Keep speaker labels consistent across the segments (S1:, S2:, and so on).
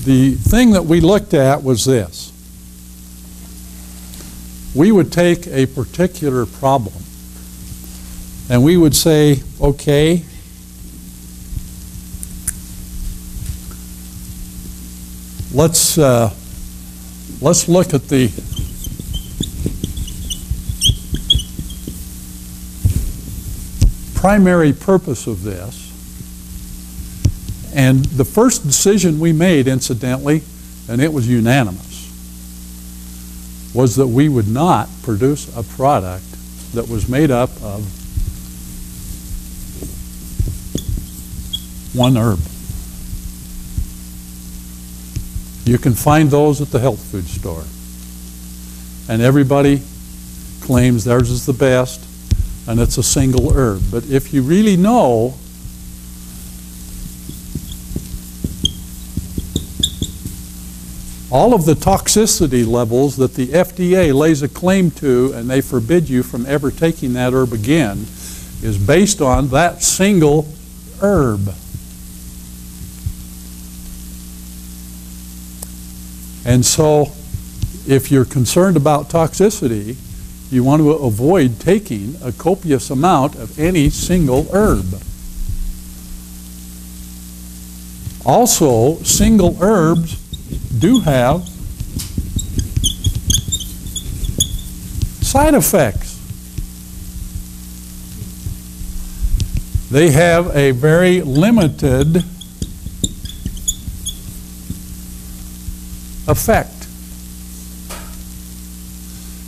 S1: The thing that we looked at was this. We would take a particular problem and we would say, okay, let's look at the primary purpose of this. And the first decision we made, incidentally, and it was unanimous, was that we would not produce a product that was made up of one herb. You can find those at the health food store. And everybody claims theirs is the best, and it's a single herb. But if you really know, all of the toxicity levels that the FDA lays a claim to, and they forbid you from ever taking that herb again, is based on that single herb. And so, if you're concerned about toxicity, you want to avoid taking a copious amount of any single herb. Also, single herbs do have side effects. They have a very limited effect.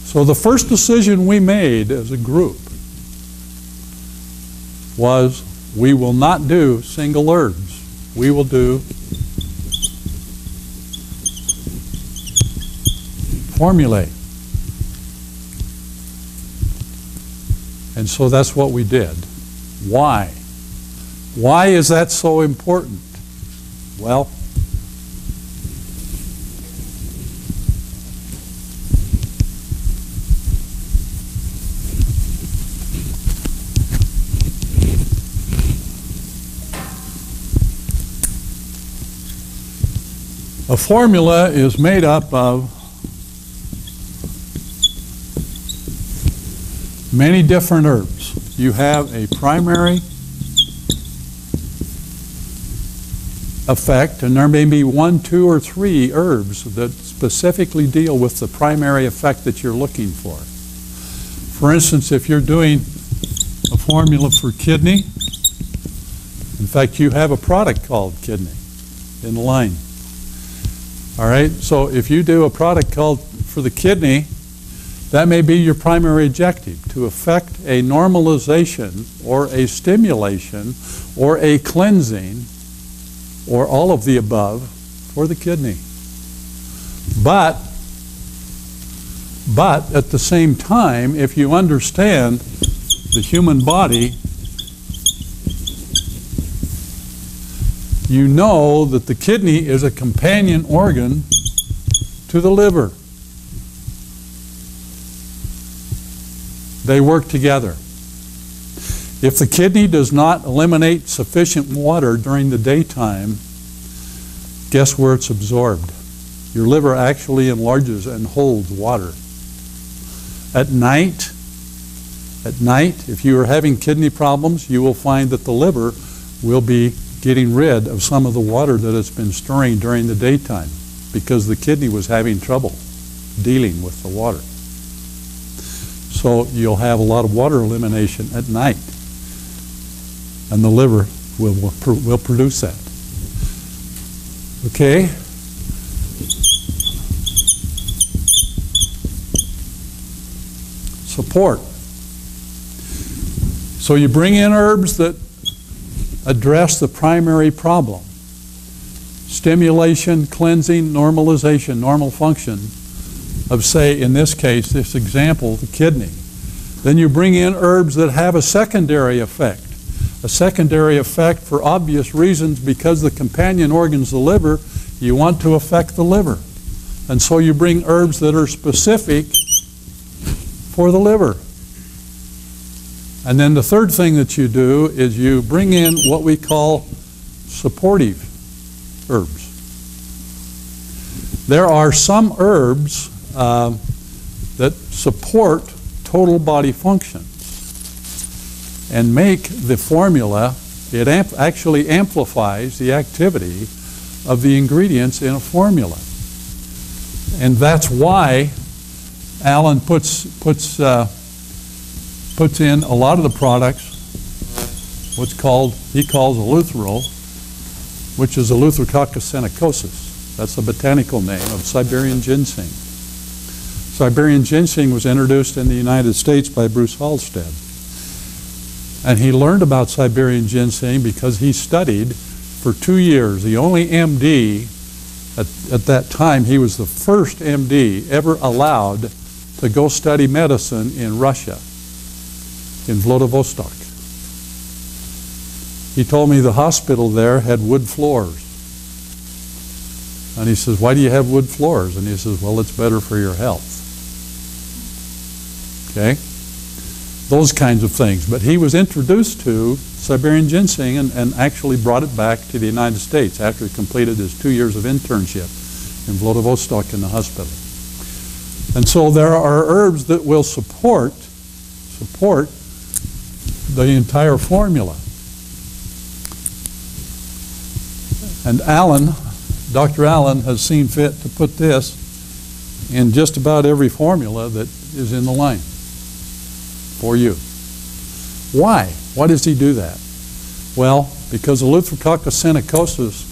S1: So the first decision we made as a group was we will not do single herbs. We will do formulae. And so that's what we did. Why? Why is that so important? Well, a formula is made up of many different herbs. You have a primary effect, and there may be 1, 2, or 3 herbs that specifically deal with the primary effect that you're looking for. For instance, if you're doing a formula for kidney, in fact, you have a product called kidney in the line. All right, so if you do a product called for the kidney, that may be your primary objective, to effect a normalization or a stimulation or a cleansing or all of the above for the kidney. But at the same time, if you understand the human body, you know that the kidney is a companion organ to the liver. They work together. If the kidney does not eliminate sufficient water during the daytime, guess where it's absorbed? Your liver actually enlarges and holds water. At night, if you are having kidney problems, you will find that the liver will be getting rid of some of the water that it's been storing during the daytime because the kidney was having trouble dealing with the water. So you'll have a lot of water elimination at night, and the liver will produce that. Okay? Support. So you bring in herbs that address the primary problem. Stimulation, cleansing, normalization, normal function of, say, in this case, this example, the kidney. Then you bring in herbs that have a secondary effect. A secondary effect for obvious reasons, because the companion organ's the liver, you want to affect the liver. And so you bring herbs that are specific for the liver. And then the third thing that you do is you bring in what we call supportive herbs. There are some herbs that support total body functions and make the formula, it actually amplifies the activity of the ingredients in a formula. And that's why Alan puts in a lot of the products he calls eleutheryl, which is Eleutherococcus senocosus. That's the botanical name of Siberian ginseng. Siberian ginseng was introduced in the United States by Bruce Halstead. And he learned about Siberian ginseng because he studied for 2 years. The only MD, at that time, he was the first MD ever allowed to go study medicine in Russia, in Vladivostok. He told me the hospital there had wood floors. And he says, why do you have wood floors? And he says, well, it's better for your health. Okay? Those kinds of things. But he was introduced to Siberian ginseng and actually brought it back to the United States after he completed his 2 years of internship in Vladivostok in the hospital. And so there are herbs that will support the entire formula. And Dr. Allen has seen fit to put this in just about every formula that is in the line for you. Why? Why does he do that? Well, because Eleutherococcus senocosus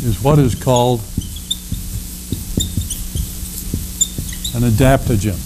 S1: is what is called an adaptogen.